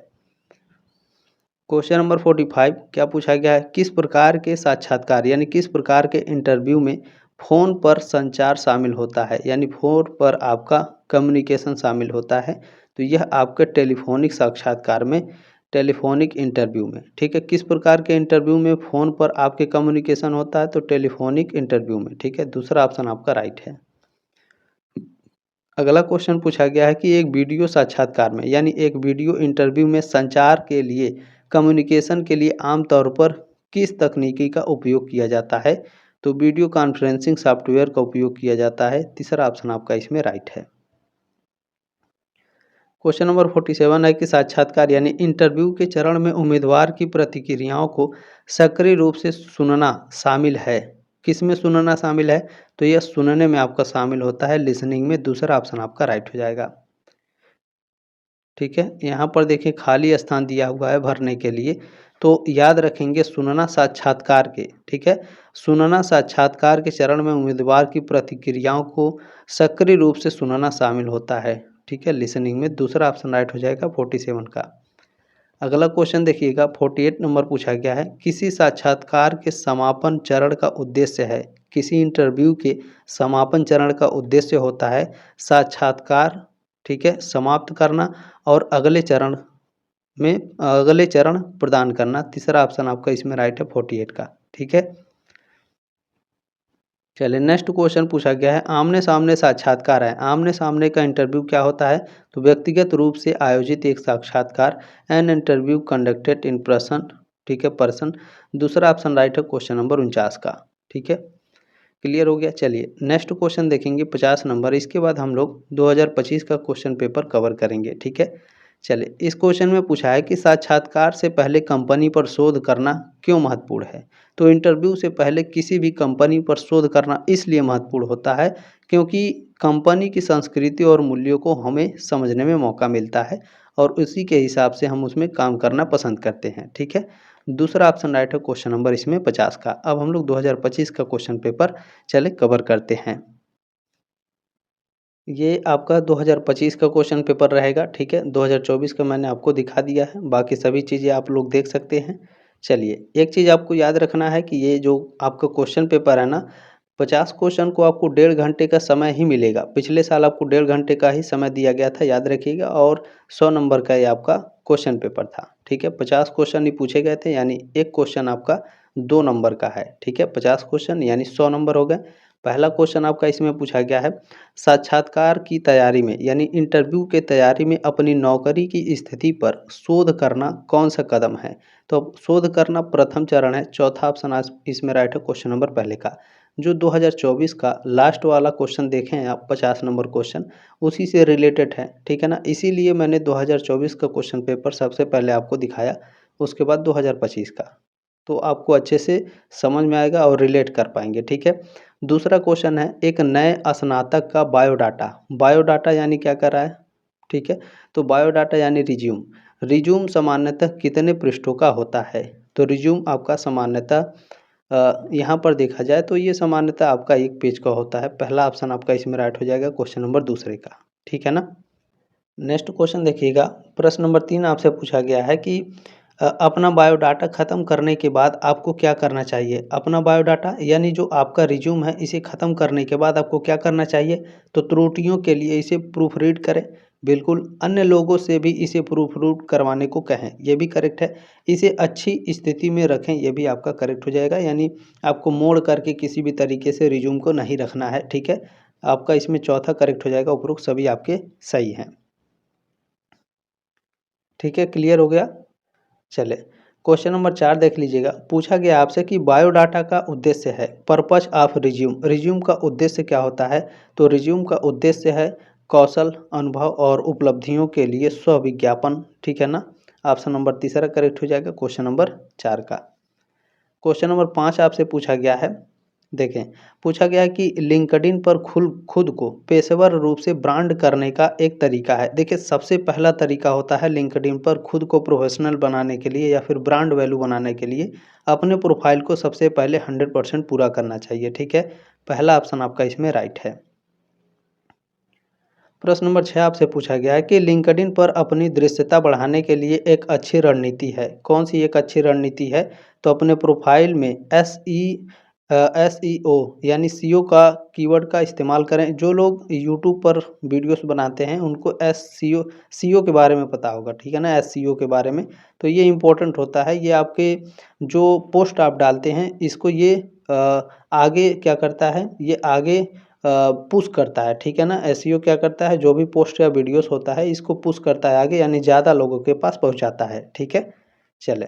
क्वेश्चन नंबर 45 क्या पूछा गया है किस प्रकार के साक्षात्कार यानी किस प्रकार के इंटरव्यू में फ़ोन पर संचार शामिल होता है यानी फ़ोन पर आपका कम्युनिकेशन शामिल होता है। तो यह आपके टेलीफोनिक साक्षात्कार में, टेलीफोनिक इंटरव्यू में। ठीक है, किस प्रकार के इंटरव्यू में फ़ोन पर आपके कम्युनिकेशन होता है। तो टेलीफोनिक इंटरव्यू में। ठीक है, दूसरा ऑप्शन आपका राइट है। अगला क्वेश्चन पूछा गया है कि एक वीडियो साक्षात्कार में यानी एक वीडियो इंटरव्यू में संचार के लिए, कम्युनिकेशन के लिए आमतौर पर किस तकनीकी का उपयोग किया जाता है। तो वीडियो कॉन्फ्रेंसिंग सॉफ्टवेयर का उपयोग किया जाता है। तीसरा ऑप्शन आपका इसमें राइट है। क्वेश्चन नंबर 47 है कि साक्षात्कार यानी इंटरव्यू के चरण में उम्मीदवार की प्रतिक्रियाओं को सक्रिय रूप से सुनना शामिल है। किस में सुनना शामिल है। तो यह सुनने में आपका शामिल होता है, लिसनिंग में। दूसरा ऑप्शन आपका राइट हो जाएगा। ठीक है, यहाँ पर देखिए खाली स्थान दिया हुआ है भरने के लिए। तो याद रखेंगे सुनना साक्षात्कार के। ठीक है, सुनना साक्षात्कार के चरण में उम्मीदवार की प्रतिक्रियाओं को सक्रिय रूप से सुनना शामिल होता है। ठीक है, लिसनिंग में। दूसरा ऑप्शन राइट हो जाएगा 47 का। अगला क्वेश्चन देखिएगा 48 नंबर पूछा गया है किसी साक्षात्कार के समापन चरण का उद्देश्य है। किसी इंटरव्यू के समापन चरण का उद्देश्य होता है साक्षात्कार, ठीक है, समाप्त करना और अगले चरण प्रदान करना। तीसरा ऑप्शन आपका इसमें राइट है 48 का। ठीक है, चलिए नेक्स्ट क्वेश्चन पूछा गया है आमने सामने साक्षात्कार है। आमने सामने का इंटरव्यू क्या होता है। तो व्यक्तिगत रूप से आयोजित एक साक्षात्कार, an interview conducted in person. ठीक है, पर्सन। दूसरा ऑप्शन राइट है क्वेश्चन नंबर 49 का। ठीक है, क्लियर हो गया। चलिए नेक्स्ट क्वेश्चन देखेंगे 50 नंबर। इसके बाद हम लोग 2025 का क्वेश्चन पेपर कवर करेंगे। ठीक है, चलिए इस क्वेश्चन में पूछा है कि साक्षात्कार से पहले कंपनी पर शोध करना क्यों महत्वपूर्ण है। तो इंटरव्यू से पहले किसी भी कंपनी पर शोध करना इसलिए महत्वपूर्ण होता है क्योंकि कंपनी की संस्कृति और मूल्यों को हमें समझने में मौका मिलता है और उसी के हिसाब से हम उसमें काम करना पसंद करते हैं। ठीक है, दूसरा ऑप्शन राइट है क्वेश्चन नंबर इसमें 50 का। अब हम लोग 2025 का क्वेश्चन पेपर चले कवर करते हैं। ये आपका 2025 का क्वेश्चन पेपर रहेगा। ठीक है, 2024 का मैंने आपको दिखा दिया है, बाकी सभी चीज़ें आप लोग देख सकते हैं। चलिए एक चीज़ आपको याद रखना है कि ये जो आपका क्वेश्चन पेपर है ना, 50 क्वेश्चन को आपको 1.5 घंटे का समय ही मिलेगा। पिछले साल आपको 1.5 घंटे का ही समय दिया गया था, याद रखिएगा। और 100 नंबर का ये आपका क्वेश्चन पेपर था। ठीक है, 50 क्वेश्चन ही पूछे गए थे यानी एक क्वेश्चन आपका 2 नंबर का है। ठीक है, 50 क्वेश्चन यानी 100 नंबर हो गए। पहला क्वेश्चन आपका इसमें पूछा गया है, साक्षात्कार की तैयारी में यानी इंटरव्यू के तैयारी में अपनी नौकरी की स्थिति पर शोध करना कौन सा कदम है? तो अब शोध करना प्रथम चरण है, चौथा ऑप्शन आज इसमें राइट है क्वेश्चन नंबर पहले का। जो 2024 का लास्ट वाला क्वेश्चन देखें हैं आप 50 नंबर क्वेश्चन, उसी से रिलेटेड है, ठीक है ना? इसीलिए मैंने 2024 का क्वेश्चन पेपर सबसे पहले आपको दिखाया, उसके बाद 2025 का। तो आपको अच्छे से समझ में आएगा और रिलेट कर पाएंगे, ठीक है। दूसरा क्वेश्चन है, एक नए स्नातक का बायोडाटा, बायोडाटा यानी क्या कर रहा है, ठीक है। तो बायोडाटा यानी रिज्यूम, रिज्यूम सामान्यतः कितने पृष्ठों का होता है? तो रिज्यूम आपका सामान्यतः यहाँ पर देखा जाए तो ये सामान्यतः आपका 1 पेज का होता है। पहला ऑप्शन आपका इसमें राइट हो जाएगा क्वेश्चन नंबर दूसरे का, ठीक है ना। नेक्स्ट क्वेश्चन देखिएगा, प्रश्न नंबर 3 आपसे पूछा गया है कि अपना बायोडाटा ख़त्म करने के बाद आपको क्या करना चाहिए? अपना बायोडाटा यानी जो आपका रिज्यूम है, इसे ख़त्म करने के बाद आपको क्या करना चाहिए? तो त्रुटियों के लिए इसे प्रूफ रीड करें, बिल्कुल। अन्य लोगों से भी इसे प्रूफ रीड करवाने को कहें, ये भी करेक्ट है। इसे अच्छी स्थिति में रखें, ये भी आपका करेक्ट हो जाएगा, यानी आपको मोड़ करके किसी भी तरीके से रिज्यूम को नहीं रखना है, ठीक है। आपका इसमें चौथा करेक्ट हो जाएगा, उपरोक्त सभी आपके सही हैं, ठीक है। क्लियर हो गया? चले क्वेश्चन नंबर 4 देख लीजिएगा, पूछा गया आपसे कि बायोडाटा का उद्देश्य है, पर्पज ऑफ रिज्यूम, रिज्यूम का उद्देश्य क्या होता है? तो रिज्यूम का उद्देश्य है कौशल, अनुभव और उपलब्धियों के लिए स्वविज्ञापन, ठीक है ना। ऑप्शन नंबर तीसरा करेक्ट हो जाएगा क्वेश्चन नंबर 4 का। क्वेश्चन नंबर 5 आपसे पूछा गया है, देखें, पूछा गया है कि लिंक्डइन पर खुद को पेशेवर रूप से ब्रांड करने का एक तरीका है। देखिए, सबसे पहला तरीका होता है लिंक्डइन पर खुद को प्रोफेशनल बनाने के लिए या फिर ब्रांड वैल्यू बनाने के लिए अपने प्रोफाइल को सबसे पहले 100% पूरा करना चाहिए, ठीक है। पहला ऑप्शन आपका इसमें राइट है। प्रश्न नंबर 6 आपसे पूछा गया है कि लिंक्डइन पर अपनी दृश्यता बढ़ाने के लिए एक अच्छी रणनीति है, कौन सी एक अच्छी रणनीति है? तो अपने प्रोफाइल में एसईओ यानी सीओ का कीवर्ड का इस्तेमाल करें। जो लोग यूट्यूब पर वीडियोस बनाते हैं उनको सीओ के बारे में पता होगा, ठीक है ना, एसईओ के बारे में। तो ये इम्पोर्टेंट होता है, ये आपके जो पोस्ट आप डालते हैं इसको ये आगे क्या करता है, ये आगे पुश करता है, ठीक है ना। एसईओ क्या करता है, जो भी पोस्ट या वीडियोस होता है इसको पुश करता है आगे, यानी ज़्यादा लोगों के पास पहुंचाता है, ठीक है। चले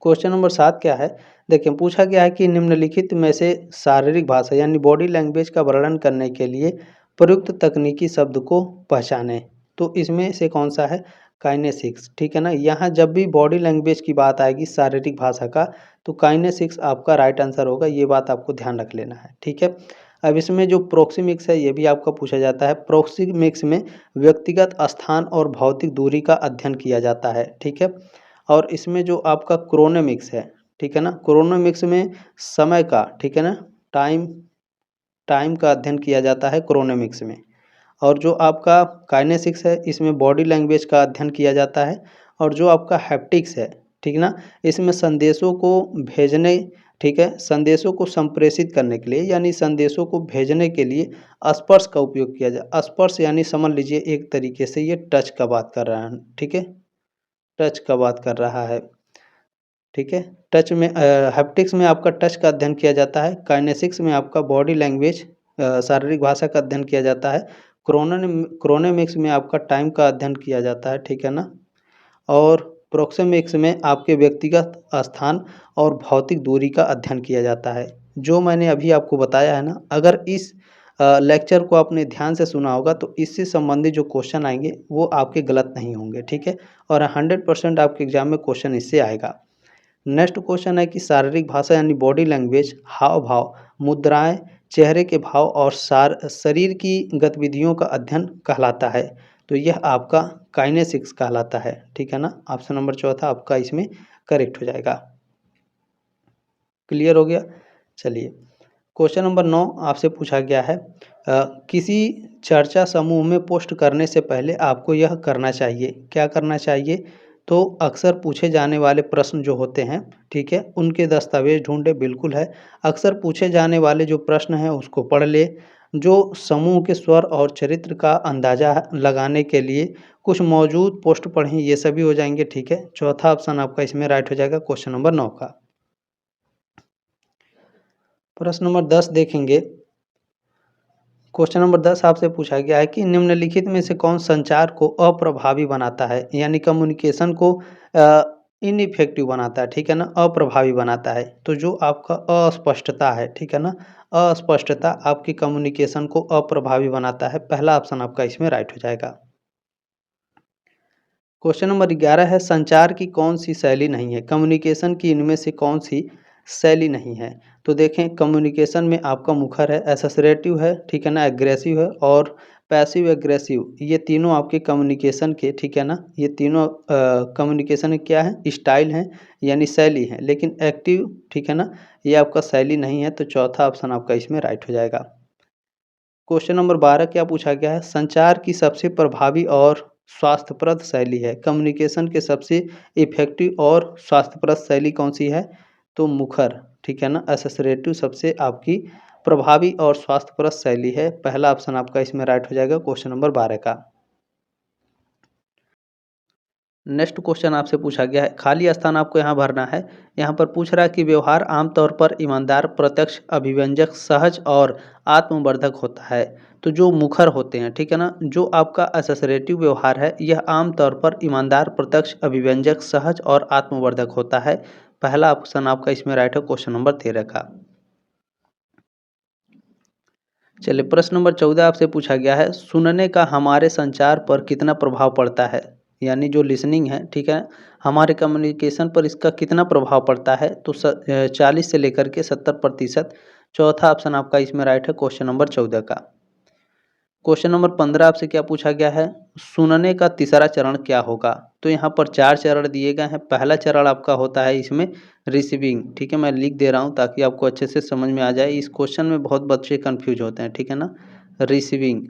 क्वेश्चन नंबर 7 क्या है, देखिए, पूछा गया है कि निम्नलिखित में से शारीरिक भाषा यानी बॉडी लैंग्वेज का वर्णन करने के लिए प्रयुक्त तकनीकी शब्द को पहचानें। तो इसमें से कौन सा है? काइनेसिक्स, ठीक है ना। यहाँ जब भी बॉडी लैंग्वेज की बात आएगी शारीरिक भाषा का, तो काइनेसिक्स आपका राइट आंसर होगा, ये बात आपको ध्यान रख लेना है, ठीक है। अब इसमें जो प्रोक्सीमिक्स है ये भी आपका पूछा जाता है। प्रोक्सीमिक्स में व्यक्तिगत स्थान और भौतिक दूरी का अध्ययन किया जाता है, ठीक है। और इसमें जो आपका क्रोनेमिक्स है, ठीक है ना, क्रोनेमिक्स में समय का, ठीक है ना, टाइम टाइम का अध्ययन किया जाता है क्रोनेमिक्स में। और जो आपका काइनेसिक्स है इसमें बॉडी लैंग्वेज का अध्ययन किया जाता है। और जो आपका हैप्टिक्स है, ठीक ना, इसमें संदेशों को भेजने, ठीक है, संदेशों को संप्रेषित करने के लिए यानी संदेशों को भेजने के लिए स्पर्श का उपयोग किया जाए। स्पर्श यानी समझ लीजिए एक तरीके से ये टच का बात कर रहा है, ठीक है, टच का बात कर रहा है, ठीक है। टच में हैप्टिक्स में आपका टच का अध्ययन किया जाता है, काइनेसिक्स में आपका बॉडी लैंग्वेज शारीरिक भाषा का अध्ययन किया जाता है, क्रोनेमिक्स में आपका टाइम का अध्ययन किया जाता है, ठीक है ना। और प्रोक्सेमिक्स में आपके व्यक्तिगत स्थान और भौतिक दूरी का अध्ययन किया जाता है। जो मैंने अभी आपको बताया है ना, अगर इस लेक्चर को आपने ध्यान से सुना होगा तो इससे संबंधित जो क्वेश्चन आएंगे वो आपके गलत नहीं होंगे, ठीक है। और 100% आपके एग्जाम में क्वेश्चन इससे आएगा। नेक्स्ट क्वेश्चन है कि शारीरिक भाषा यानी बॉडी लैंग्वेज, हाव भाव, मुद्राएं, चेहरे के भाव और शरीर की गतिविधियों का अध्ययन कहलाता है। तो यह आपका काइनेसिक्स कहलाता है, ठीक है ना। ऑप्शन नंबर चौथा आपका इसमें करेक्ट हो जाएगा। क्लियर हो गया? चलिए क्वेश्चन नंबर 9 आपसे पूछा गया है, किसी चर्चा समूह में पोस्ट करने से पहले आपको यह करना चाहिए, क्या करना चाहिए? तो अक्सर पूछे जाने वाले प्रश्न जो होते हैं, ठीक है, उनके दस्तावेज ढूंढे, बिल्कुल है। अक्सर पूछे जाने वाले जो प्रश्न हैं उसको पढ़ ले। जो समूह के स्वर और चरित्र का अंदाजा लगाने के लिए कुछ मौजूद पोस्ट पढ़ें, ये सभी हो जाएंगे, ठीक है। चौथा ऑप्शन आपका इसमें राइट हो जाएगा क्वेश्चन नंबर 9 का। प्रश्न नंबर 10 देखेंगे। क्वेश्चन नंबर 10 आपसे पूछा गया है कि निम्नलिखित में से कौन संचार को अप्रभावी बनाता है, यानी कम्युनिकेशन को इनइफेक्टिव बनाता है, ठीक है ना, अप्रभावी बनाता है। तो जो आपका अस्पष्टता है, ठीक है ना, अस्पष्टता आपकी कम्युनिकेशन को अप्रभावी बनाता है। पहला ऑप्शन आपका इसमें राइट हो जाएगा। क्वेश्चन नंबर 11 है, संचार की कौन सी शैली नहीं है, कम्युनिकेशन की इनमें से कौन सी शैली नहीं है। तो देखें, कम्युनिकेशन में आपका मुखर है, एसोसिएटिव है, ठीक है ना, एग्रेसिव है और पैसिव एग्रेसिव, ये तीनों आपके कम्युनिकेशन के, ठीक है ना, ये तीनों कम्युनिकेशन में क्या है, स्टाइल हैं, यानी शैली है। लेकिन एक्टिव, ठीक है ना, ये आपका शैली नहीं है। तो चौथा ऑप्शन आपका इसमें राइट हो जाएगा। क्वेश्चन नंबर 12 क्या पूछा गया है, संचार की सबसे प्रभावी और स्वास्थ्यप्रद शैली है, कम्युनिकेशन के सबसे इफेक्टिव और स्वास्थ्यप्रद शैली कौन सी है। तो मुखर, ठीक है ना, असोसिएटिव सबसे आपकी प्रभावी और स्वास्थ्यप्रद शैली है। पहला ऑप्शन आपका इसमें राइट हो जाएगा क्वेश्चन नंबर 12 का। नेक्स्ट क्वेश्चन आपसे पूछा गया है, खाली स्थान आपको यहाँ भरना है। यहाँ पर पूछ रहा है कि व्यवहार आमतौर पर ईमानदार, प्रत्यक्ष, अभिव्यंजक, सहज और आत्मवर्धक होता है। तो जो मुखर होते हैं, ठीक है ना, जो आपका असोसिएटिव व्यवहार है, यह आमतौर पर ईमानदार, प्रत्यक्ष, अभिव्यंजक, सहज और आत्मवर्धक होता है। पहला ऑप्शन आपका इसमें राइट है क्वेश्चन नंबर 13 का। चलिए, प्रश्न नंबर 14 आपसे पूछा गया है, सुनने का हमारे संचार पर कितना प्रभाव पड़ता है, यानी जो लिसनिंग है, ठीक है, हमारे कम्युनिकेशन पर इसका कितना प्रभाव पड़ता है। तो 40 से लेकर के 70%। चौथा ऑप्शन आपका इसमें राइट है क्वेश्चन नंबर 14 का। क्वेश्चन नंबर 15 आपसे क्या पूछा गया है, सुनने का तीसरा चरण क्या होगा। तो यहाँ पर 4 चरण दिए गए हैं। पहला चरण आपका होता है इसमें रिसीविंग, ठीक है, मैं लिख दे रहा हूँ ताकि आपको अच्छे से समझ में आ जाए। इस क्वेश्चन में बहुत बच्चे कंफ्यूज होते हैं, ठीक है ना। रिसीविंग,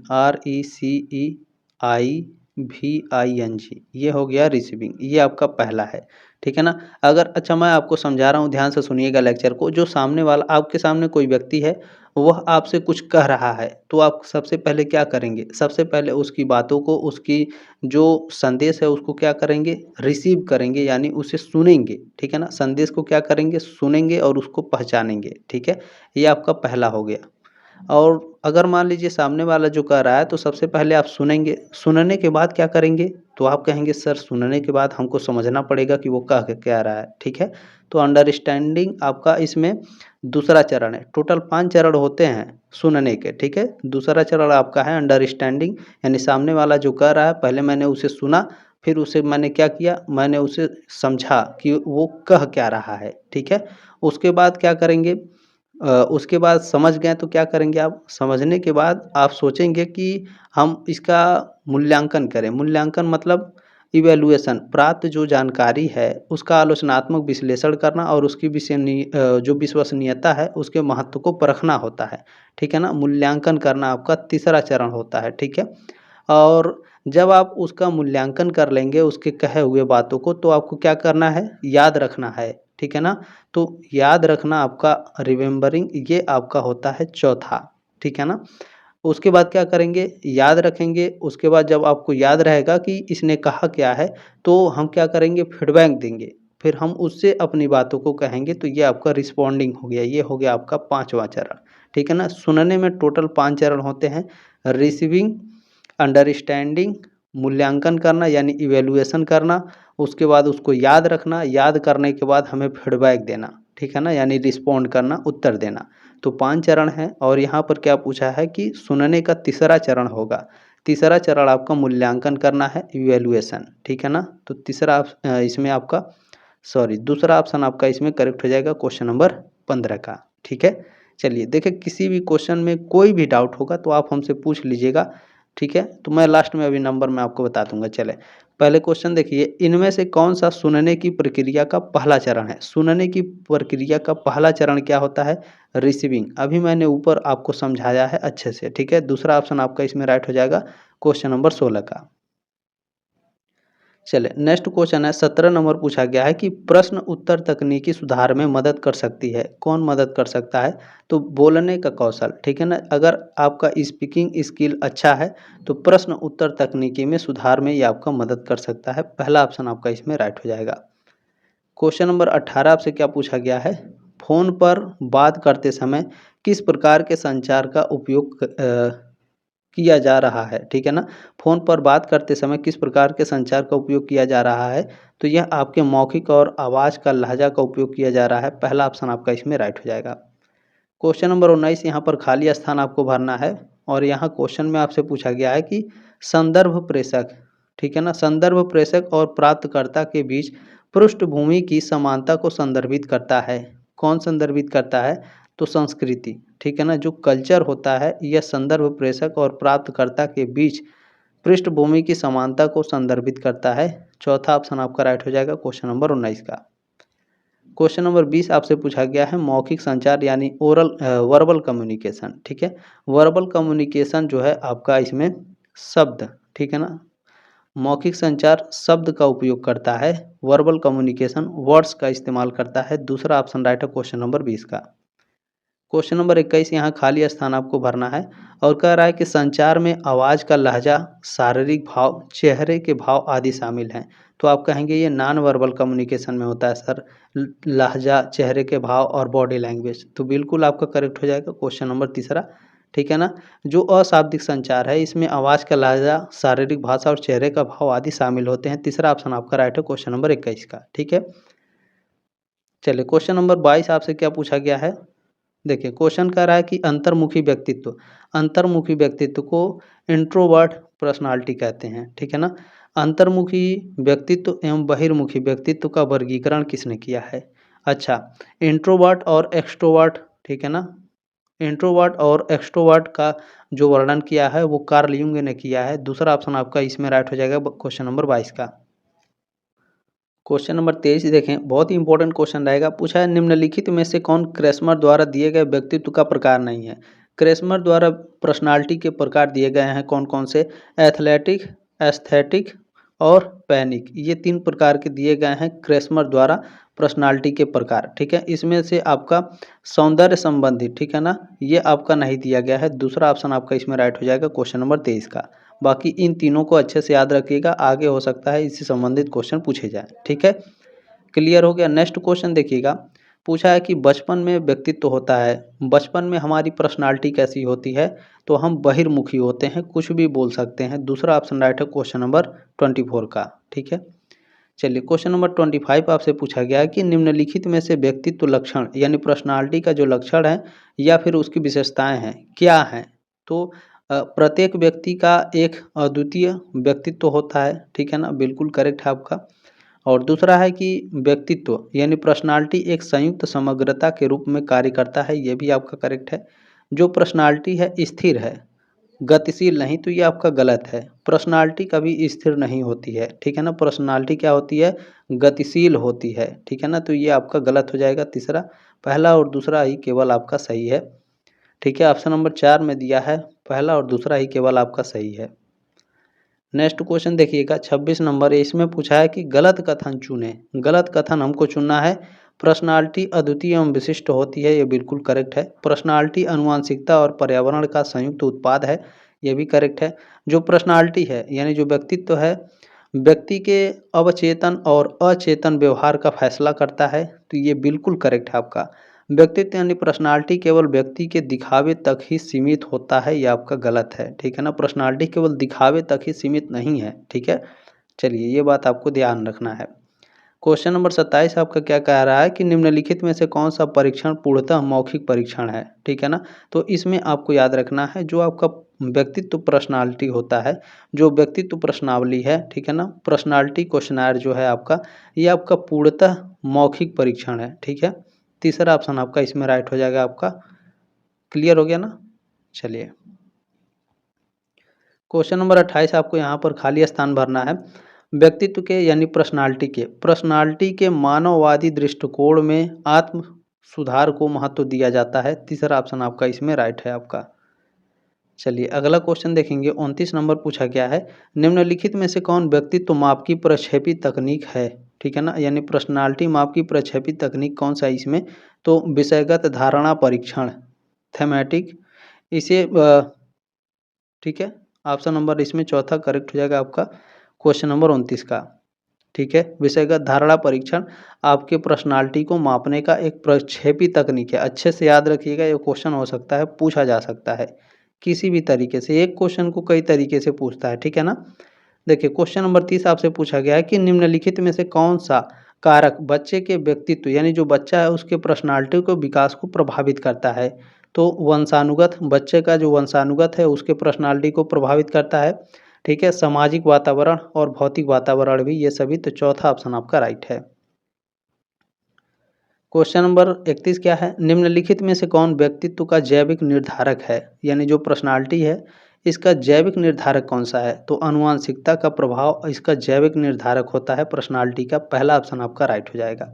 RECEIVING, ये हो गया रिसीविंग, ये आपका पहला है, ठीक है ना। अगर, अच्छा, मैं आपको समझा रहा हूँ, ध्यान से सुनिएगा लेक्चर को। जो सामने वाला, आपके सामने कोई व्यक्ति है, वह आपसे कुछ कह रहा है, तो आप सबसे पहले क्या करेंगे, सबसे पहले उसकी बातों को, उसकी जो संदेश है उसको क्या करेंगे, रिसीव करेंगे, यानी उसे सुनेंगे, ठीक है ना। संदेश को क्या करेंगे, सुनेंगे और उसको पहचानेंगे, ठीक है। ये आपका पहला हो गया। और अगर मान लीजिए सामने वाला जो कह रहा है, तो सबसे पहले आप सुनेंगे, सुनने के बाद क्या करेंगे, तो आप कहेंगे सर सुनने के बाद हमको समझना पड़ेगा कि वो कह क्या रहा है, ठीक है। तो अंडरस्टैंडिंग आपका इसमें दूसरा चरण है। टोटल 5 चरण होते हैं सुनने के, ठीक है। दूसरा चरण आपका है अंडरस्टैंडिंग, यानी सामने वाला जो कह रहा है, पहले मैंने उसे सुना, फिर उसे मैंने क्या किया, मैंने उसे समझा कि वो कह क्या रहा है, ठीक है। उसके बाद क्या करेंगे, उसके बाद समझ गए तो क्या करेंगे आप, समझने के बाद आप सोचेंगे कि हम इसका मूल्यांकन करें। मूल्यांकन मतलब इवैल्यूएशन, प्राप्त जो जानकारी है उसका आलोचनात्मक विश्लेषण करना और उसकी जो विश्वसनीयता है उसके महत्व को परखना होता है, ठीक है ना। मूल्यांकन करना आपका तीसरा चरण होता है, ठीक है। और जब आप उसका मूल्यांकन कर लेंगे उसके कहे हुए बातों को, तो आपको क्या करना है, याद रखना है, ठीक है ना। तो याद रखना आपका रिमेम्बरिंग, ये आपका होता है चौथा, ठीक है ना। उसके बाद क्या करेंगे, याद रखेंगे। उसके बाद जब आपको याद रहेगा कि इसने कहा क्या है, तो हम क्या करेंगे, फीडबैक देंगे, फिर हम उससे अपनी बातों को कहेंगे। तो ये आपका रिस्पॉन्डिंग हो गया, ये हो गया आपका 5वां चरण, ठीक है ना। सुनने में टोटल 5 चरण होते हैं, रिसीविंग, अंडरस्टैंडिंग, मूल्यांकन करना यानी इवैल्यूएशन करना, उसके बाद उसको याद रखना, याद करने के बाद हमें फीडबैक देना, ठीक है ना, यानी रिस्पॉन्ड करना, उत्तर देना। तो 5 चरण हैं। और यहाँ पर क्या पूछा है कि सुनने का तीसरा चरण होगा। तीसरा चरण आपका मूल्यांकन करना है, इवैल्यूएशन, ठीक है ना। तो तीसरा इसमें आपका, सॉरी, दूसरा ऑप्शन आपका इसमें करेक्ट हो जाएगा क्वेश्चन नंबर 15 का, ठीक है। चलिए, देखिए, किसी भी क्वेश्चन में कोई भी डाउट होगा तो आप हमसे पूछ लीजिएगा, ठीक है। तो मैं लास्ट में अभी नंबर मैं आपको बता दूंगा। चले, पहले क्वेश्चन देखिए, इनमें से कौन सा सुनने की प्रक्रिया का पहला चरण है। सुनने की प्रक्रिया का पहला चरण क्या होता है, रिसीविंग। अभी मैंने ऊपर आपको समझाया है अच्छे से, ठीक है। दूसरा ऑप्शन आपका इसमें राइट हो जाएगा क्वेश्चन नंबर 16 का। चले, नेक्स्ट क्वेश्चन है, 17 नंबर पूछा गया है कि प्रश्न उत्तर तकनीकी सुधार में मदद कर सकती है। कौन मदद कर सकता है, तो बोलने का कौशल, ठीक है ना। अगर आपका स्पीकिंग स्किल अच्छा है तो प्रश्न उत्तर तकनीकी में सुधार में ये आपका मदद कर सकता है। पहला ऑप्शन आपका इसमें राइट हो जाएगा। क्वेश्चन नंबर 18 आपसे क्या पूछा गया है, फ़ोन पर बात करते समय किस प्रकार के संचार का उपयोग किया जा रहा है, ठीक है ना? फ़ोन पर बात करते समय किस प्रकार के संचार का उपयोग किया जा रहा है, तो यह आपके मौखिक और आवाज़ का लहज़ा का उपयोग किया जा रहा है। पहला ऑप्शन आपका इसमें राइट हो जाएगा। क्वेश्चन नंबर 19 यहाँ पर खाली स्थान आपको भरना है और यहाँ क्वेश्चन में आपसे पूछा गया है कि संदर्भ प्रेषक, ठीक है ना? संदर्भ प्रेषक और प्राप्तकर्ता के बीच पृष्ठभूमि की समानता को संदर्भित करता है। कौन संदर्भित करता है? तो संस्कृति, ठीक है ना? जो कल्चर होता है यह संदर्भ प्रेषक और प्राप्तकर्ता के बीच पृष्ठभूमि की समानता को संदर्भित करता है। चौथा ऑप्शन आपका राइट हो जाएगा क्वेश्चन नंबर 19 का। क्वेश्चन नंबर 20 आपसे पूछा गया है मौखिक संचार यानी वर्बल कम्युनिकेशन, ठीक है। वर्बल कम्युनिकेशन जो है आपका इसमें शब्द, ठीक है ना, मौखिक संचार शब्द का उपयोग करता है, वर्बल कम्युनिकेशन वर्ड्स का इस्तेमाल करता है। दूसरा ऑप्शन राइट है क्वेश्चन नंबर 20 का। क्वेश्चन नंबर 21 यहाँ खाली स्थान आपको भरना है और कह रहा है कि संचार में आवाज़ का लहजा, शारीरिक भाव, चेहरे के भाव आदि शामिल हैं। तो आप कहेंगे ये नॉन वर्बल कम्युनिकेशन में होता है सर, लहजा, चेहरे के भाव और बॉडी लैंग्वेज। तो बिल्कुल आपका करेक्ट हो जाएगा क्वेश्चन नंबर तीसरा, ठीक है ना। जो अशाब्दिक संचार है इसमें आवाज़ का लहजा, शारीरिक भाषा और चेहरे का भाव आदि शामिल होते हैं। तीसरा ऑप्शन आपका राइट है क्वेश्चन नंबर 21 का, ठीक है। चलिए क्वेश्चन नंबर 22 आपसे क्या पूछा गया है। देखिए क्वेश्चन कह रहा है कि अंतर्मुखी व्यक्तित्व को इंट्रोवर्ट पर्सनालिटी कहते हैं, ठीक है ना। अंतर्मुखी व्यक्तित्व एवं बहिर्मुखी व्यक्तित्व का वर्गीकरण किसने किया है? अच्छा, इंट्रोवर्ट और एक्सट्रोवर्ट, ठीक है ना। इंट्रोवर्ट और एक्सट्रोवर्ट का जो वर्णन किया है वो कार्ल यूंग ने किया है। दूसरा ऑप्शन आपका इसमें राइट हो जाएगा क्वेश्चन नंबर 22 का। क्वेश्चन नंबर 23 देखें, बहुत ही इंपॉर्टेंट क्वेश्चन रहेगा। पूछा है निम्नलिखित में से कौन क्रेस्मर द्वारा दिए गए व्यक्तित्व का प्रकार नहीं है? क्रेस्मर द्वारा पर्सनालिटी के प्रकार दिए गए हैं कौन कौन से? एथलेटिक, एस्थेटिक और पैनिक, ये 3 प्रकार के दिए गए हैं क्रेस्मर द्वारा पर्सनालिटी के प्रकार, ठीक है। इसमें से आपका सौंदर्य संबंधी, ठीक है ना, ये आपका नहीं दिया गया है। दूसरा ऑप्शन आपका इसमें राइट हो जाएगा क्वेश्चन नंबर 23 का। बाकी इन तीनों को अच्छे से याद रखिएगा, आगे हो सकता है इससे संबंधित क्वेश्चन पूछे जाएँ, ठीक है। क्लियर हो गया। नेक्स्ट क्वेश्चन देखिएगा, पूछा है कि बचपन में व्यक्तित्व होता है, बचपन में हमारी पर्सनालिटी कैसी होती है? तो हम बहिर्मुखी होते हैं, कुछ भी बोल सकते हैं। दूसरा ऑप्शन राइट है क्वेश्चन नंबर 24 का, ठीक है। चलिए क्वेश्चन नंबर 25 आपसे पूछा गया है कि निम्नलिखित में से व्यक्तित्व लक्षण यानी पर्सनालिटी का जो लक्षण है या फिर उसकी विशेषताएं हैं क्या हैं? तो प्रत्येक व्यक्ति का एक अद्वितीय व्यक्तित्व होता है, ठीक है ना, बिल्कुल करेक्ट है आपका। और दूसरा है कि व्यक्तित्व यानी पर्सनालिटी एक संयुक्त समग्रता के रूप में कार्य करता है, ये भी आपका करेक्ट है। जो पर्सनालिटी है स्थिर है, गतिशील नहीं, तो ये आपका गलत है। पर्सनालिटी कभी स्थिर नहीं होती है, ठीक है ना। पर्सनालिटी क्या होती है? गतिशील होती है, ठीक है ना। तो ये आपका गलत हो जाएगा तीसरा, पहला और दूसरा ही केवल आपका सही है, ठीक है। ऑप्शन नंबर 4 में दिया है पहला और दूसरा ही केवल आपका सही है। नेक्स्ट क्वेश्चन देखिएगा 26 नंबर है, इसमें पूछा है कि गलत कथन चुने। गलत कथन हमको चुनना है। पर्सनालिटी अद्वितीय एवं विशिष्ट होती है, ये बिल्कुल करेक्ट है। पर्सनालिटी आनुवंशिकता और पर्यावरण का संयुक्त उत्पाद है, ये भी करेक्ट है। जो पर्सनालिटी है यानी जो व्यक्तित्व है व्यक्ति के अवचेतन और अचेतन व्यवहार का फैसला करता है, तो ये बिल्कुल करेक्ट है आपका। व्यक्तित्व यानी पर्सनालिटी केवल व्यक्ति के दिखावे तक ही सीमित होता है, ये आपका गलत है, ठीक है ना। पर्सनालिटी केवल दिखावे तक ही सीमित नहीं है, ठीक है। चलिए ये बात आपको ध्यान रखना है। क्वेश्चन नंबर 27 आपका क्या कह रहा है कि निम्नलिखित में से कौन सा परीक्षण पूर्णतः मौखिक परीक्षण है, ठीक है ना। तो इसमें आपको याद रखना है जो आपका व्यक्तित्व पर्सनालिटी होता है, जो व्यक्तित्व प्रश्नावली है, ठीक है ना, पर्सनालिटी क्वेश्चनर जो है आपका, ये आपका पूर्णतः मौखिक परीक्षण है, ठीक है। तीसरा ऑप्शन आपका इसमें राइट हो जाएगा आपका। क्लियर हो गया ना। चलिए क्वेश्चन नंबर 28 आपको यहाँ पर खाली स्थान भरना है। व्यक्तित्व के यानी पर्सनालिटी के मानववादी दृष्टिकोण में आत्म सुधार को महत्व दिया जाता है। तीसरा ऑप्शन आपका इसमें राइट है आपका। चलिए अगला क्वेश्चन देखेंगे 29 नंबर पूछा गया है निम्नलिखित में से कौन व्यक्तित्व माप की प्रक्षेपी तकनीक है, ठीक है ना, यानी पर्सनालिटी माप की प्रक्षेपी तकनीक कौन सा है इसमें? तो विषयगत धारणा परीक्षण, थेमेटिक, इसे ठीक है। ऑप्शन नंबर इसमें चौथा करेक्ट हो जाएगा आपका क्वेश्चन नंबर 29 का। ठीक है। विषयगत धारणा परीक्षण आपके पर्सनालिटी को मापने का एक प्रक्षेपी तकनीक है। अच्छे से याद रखिएगा, ये क्वेश्चन हो सकता है, पूछा जा सकता है किसी भी तरीके से। एक क्वेश्चन को कई तरीके से पूछता है, ठीक है ना। देखिए क्वेश्चन नंबर 30 आपसे पूछा गया है कि निम्नलिखित में से कौन सा कारक बच्चे के व्यक्तित्व यानी जो बच्चा है उसके पर्सनालिटी को विकास को प्रभावित करता है। तो वंशानुगत, बच्चे का जो वंशानुगत है उसके पर्सनालिटी को प्रभावित करता है, ठीक है। सामाजिक वातावरण और भौतिक वातावरण भी, ये सभी। तो चौथा ऑप्शन आपका राइट है। क्वेश्चन नंबर 31 क्या है, निम्नलिखित में से कौन व्यक्तित्व का जैविक निर्धारक है, यानी जो पर्सनालिटी है इसका जैविक निर्धारक कौन सा है। तो आनुवंशिकता का प्रभाव इसका जैविक निर्धारक होता है पर्सनालिटी का। पहला ऑप्शन आपका राइट हो जाएगा।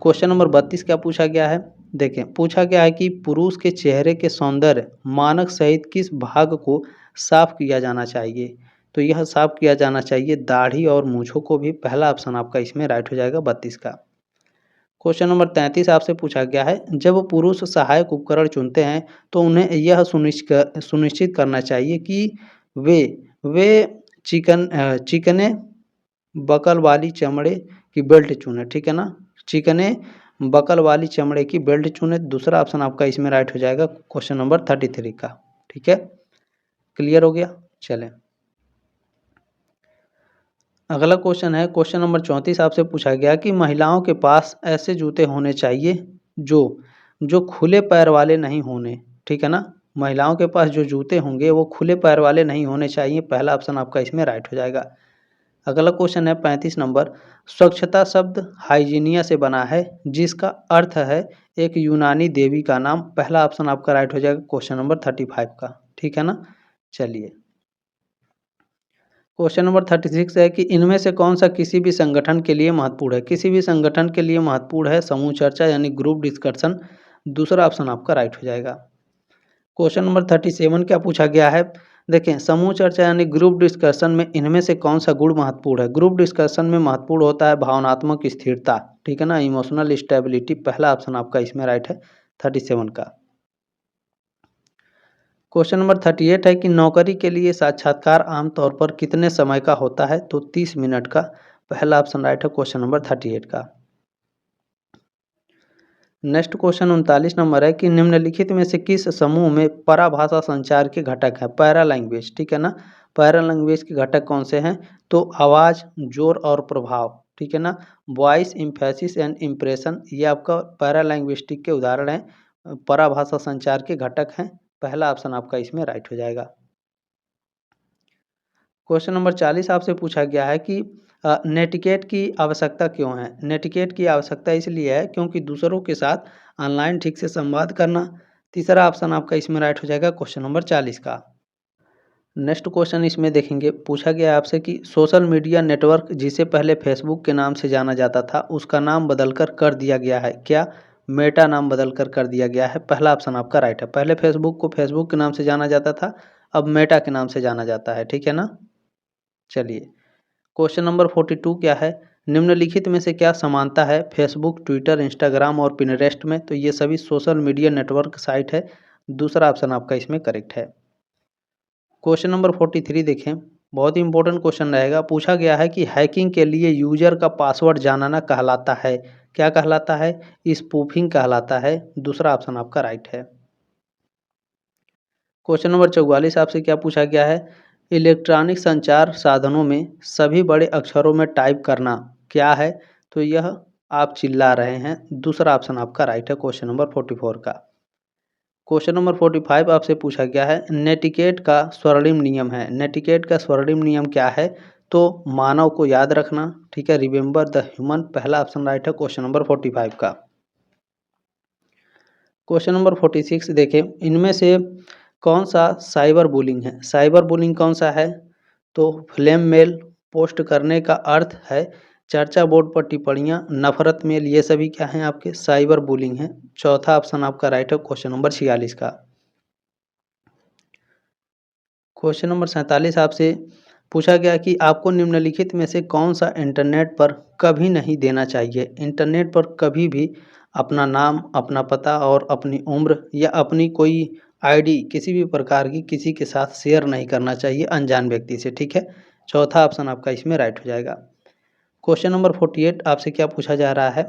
क्वेश्चन नंबर 32 क्या पूछा गया है, देखें पूछा गया है कि पुरुष के चेहरे के सौंदर्य मानक सहित किस भाग को साफ किया जाना चाहिए। तो यह साफ किया जाना चाहिए दाढ़ी और मूंछों को भी। पहला ऑप्शन आपका इसमें राइट हो जाएगा 32 का। क्वेश्चन नंबर 33 आपसे पूछा गया है, जब पुरुष सहायक उपकरण चुनते हैं तो उन्हें यह सुनिश्चित करना चाहिए कि वे वे चिकने बकल वाली चमड़े की बेल्ट चुने, ठीक है ना। चिकने बकल वाली चमड़े की बेल्ट चुने। दूसरा ऑप्शन आपका इसमें राइट हो जाएगा क्वेश्चन नंबर 33 का, ठीक है। क्लियर हो गया। चलें अगला क्वेश्चन है, क्वेश्चन नंबर 34 आपसे पूछा गया कि महिलाओं के पास ऐसे जूते होने चाहिए जो जो खुले पैर वाले नहीं होने, ठीक है ना। महिलाओं के पास जो जूते होंगे वो खुले पैर वाले नहीं होने चाहिए। पहला ऑप्शन आपका इसमें राइट हो जाएगा। अगला क्वेश्चन है 35 नंबर, स्वच्छता शब्द हाइजीनिया से बना है जिसका अर्थ है एक यूनानी देवी का नाम। पहला ऑप्शन आपका राइट हो जाएगा क्वेश्चन नंबर 35 का, ठीक है ना। चलिए क्वेश्चन नंबर 36 है कि इनमें से कौन सा किसी भी संगठन के लिए महत्वपूर्ण है। किसी भी संगठन के लिए महत्वपूर्ण है समूह चर्चा यानी ग्रुप डिस्कशन। दूसरा ऑप्शन आपका राइट हो जाएगा। क्वेश्चन नंबर 37 क्या पूछा गया है, देखें समूह चर्चा यानी ग्रुप डिस्कशन में इनमें से कौन सा गुण महत्वपूर्ण है। ग्रुप डिस्कशन में महत्वपूर्ण होता है भावनात्मक स्थिरता, ठीक है ना, इमोशनल स्टेबिलिटी। पहला ऑप्शन आपका इसमें राइट है 37 का। क्वेश्चन नंबर 38 है कि नौकरी के लिए साक्षात्कार आमतौर पर कितने समय का होता है। तो 30 मिनट का। पहला ऑप्शन राइट है क्वेश्चन नंबर 38 का। नेक्स्ट क्वेश्चन 39 नंबर है कि निम्नलिखित में से किस समूह में पराभाषा संचार के घटक है। पैरा लैंग्वेज, ठीक है ना। पैरा लैंग्वेज के घटक कौन से हैं। तो आवाज़, जोर और प्रभाव, ठीक है ना। वॉइस, इम्फेसिस एंड इम्प्रेशन, ये आपका पैरा लैंग्वेस्टिक के उदाहरण हैं, पराभाषा संचार के घटक हैं। पहला ऑप्शन आपका इसमें राइट हो जाएगा। क्वेश्चन नंबर 40 आपसे पूछा गया है कि नेटिकेट की आवश्यकता क्यों है। नेटिकेट की आवश्यकता इसलिए है क्योंकि दूसरों के साथ ऑनलाइन ठीक से संवाद करना। तीसरा ऑप्शन आपका इसमें राइट हो जाएगा क्वेश्चन नंबर 40 का। नेक्स्ट क्वेश्चन इसमें देखेंगे, पूछा गया है आपसे कि सोशल मीडिया नेटवर्क जिसे पहले फेसबुक के नाम से जाना जाता था उसका नाम बदलकर कर दिया गया है क्या। मेटा नाम बदलकर कर दिया गया है। पहला ऑप्शन आपका राइट है। पहले फेसबुक को फेसबुक के नाम से जाना जाता था, अब मेटा के नाम से जाना जाता है, ठीक है ना। चलिए क्वेश्चन नंबर 42 क्या है, निम्नलिखित में से क्या समानता है फेसबुक, ट्विटर, इंस्टाग्राम और पिनरेस्ट में। तो ये सभी सोशल मीडिया नेटवर्क साइट है। दूसरा ऑप्शन आपका इसमें करेक्ट है। क्वेश्चन नंबर 43 देखें, बहुत ही इंपॉर्टेंट क्वेश्चन रहेगा। पूछा गया है कि हैकिंग के लिए यूजर का पासवर्ड जानना कहलाता है क्या। कहलाता है स्पूफिंग कहलाता है। दूसरा ऑप्शन आपका राइट है। क्वेश्चन नंबर 44 आपसे क्या पूछा गया है, इलेक्ट्रॉनिक संचार साधनों में सभी बड़े अक्षरों में टाइप करना क्या है। तो यह आप चिल्ला रहे हैं। दूसरा ऑप्शन आपका राइट है क्वेश्चन नंबर 44 का। क्वेश्चन नंबर 45 आपसे पूछा गया है, नेटिकेट का स्वर्णिम नियम है। नेटिकेट का स्वर्णिम नियम क्या है। तो मानव को याद रखना, ठीक है, रिमेंबर द ह्यूमन। पहला ऑप्शन राइट है क्वेश्चन नंबर 45 का। क्वेश्चन नंबर 46 देखें, इनमें से कौन सा साइबर बुलिंग है। साइबर बुलिंग कौन सा है। तो फ्लेम मेल पोस्ट करने का अर्थ है चर्चा बोर्ड पर टिप्पणियाँ, नफरत मेल, ये सभी क्या हैं आपके साइबर बुलिंग हैं। चौथा ऑप्शन आपका राइट है क्वेश्चन नंबर 46 का। क्वेश्चन नंबर 47 आपसे पूछा गया कि आपको निम्नलिखित में से कौन सा इंटरनेट पर कभी नहीं देना चाहिए। इंटरनेट पर कभी भी अपना नाम, अपना पता और अपनी उम्र या अपनी कोई आईडी किसी भी प्रकार की किसी के साथ शेयर नहीं करना चाहिए अनजान व्यक्ति से, ठीक है। चौथा ऑप्शन आपका इसमें राइट हो जाएगा। क्वेश्चन नंबर 48 आपसे क्या पूछा जा रहा है?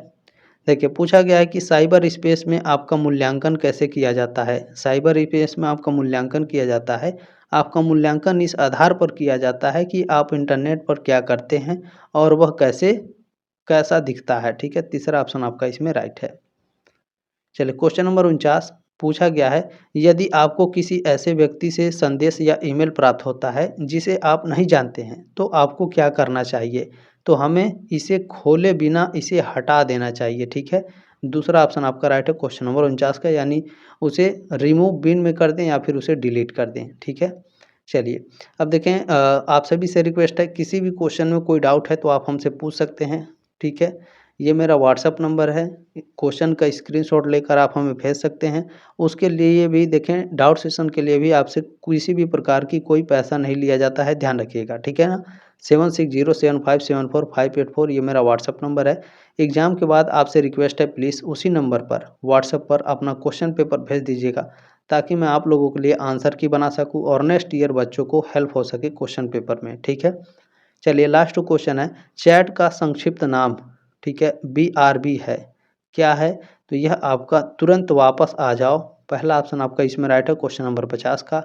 देखिए, पूछा गया है कि साइबर स्पेस में आपका मूल्यांकन कैसे किया जाता है? साइबर स्पेस में आपका मूल्यांकन किया जाता है। आपका मूल्यांकन इस आधार पर किया जाता है कि आप इंटरनेट पर क्या करते हैं और वह कैसा दिखता है, ठीक है? तीसरा ऑप्शन आपका इसमें राइट है। चलिए क्वेश्चन नंबर 49 पूछा गया है, यदि आपको किसी ऐसे व्यक्ति से संदेश या ईमेल प्राप्त होता है जिसे आप नहीं जानते हैं, तो आपको क्या करना चाहिए? तो हमें इसे खोले बिना इसे हटा देना चाहिए, ठीक है? दूसरा ऑप्शन आपका राइट है क्वेश्चन नंबर 49 का, यानी उसे रिमूव बिन में कर दें या फिर उसे डिलीट कर दें, ठीक है? चलिए, अब देखें आप सभी से रिक्वेस्ट है, किसी भी क्वेश्चन में कोई डाउट है तो आप हमसे पूछ सकते हैं, ठीक है? ये मेरा व्हाट्सअप नंबर है, क्वेश्चन का स्क्रीनशॉट लेकर आप हमें भेज सकते हैं। उसके लिए भी देखें, डाउट सेशन के लिए भी आपसे किसी भी प्रकार की कोई पैसा नहीं लिया जाता है, ध्यान रखिएगा, ठीक है ना? 7607574584 ये मेरा व्हाट्सअप नंबर है। एग्ज़ाम के बाद आपसे रिक्वेस्ट है, प्लीज़ उसी नंबर पर व्हाट्सएप पर अपना क्वेश्चन पेपर भेज दीजिएगा, ताकि मैं आप लोगों के लिए आंसर की बना सकूँ और नेक्स्ट ईयर बच्चों को हेल्प हो सके क्वेश्चन पेपर में, ठीक है? चलिए लास्ट क्वेश्चन है, चैट का संक्षिप्त नाम, ठीक है, BRB है, क्या है? तो यह आपका तुरंत वापस आ जाओ, पहला ऑप्शन आपका इसमें राइट है क्वेश्चन नंबर 50 का।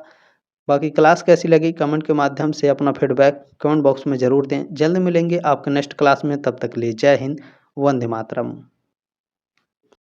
बाकी क्लास कैसी लगी कमेंट के माध्यम से अपना फीडबैक कमेंट बॉक्स में ज़रूर दें। जल्द मिलेंगे आपके नेक्स्ट क्लास में, तब तक के लिए जय हिंद, वंदे मातरम।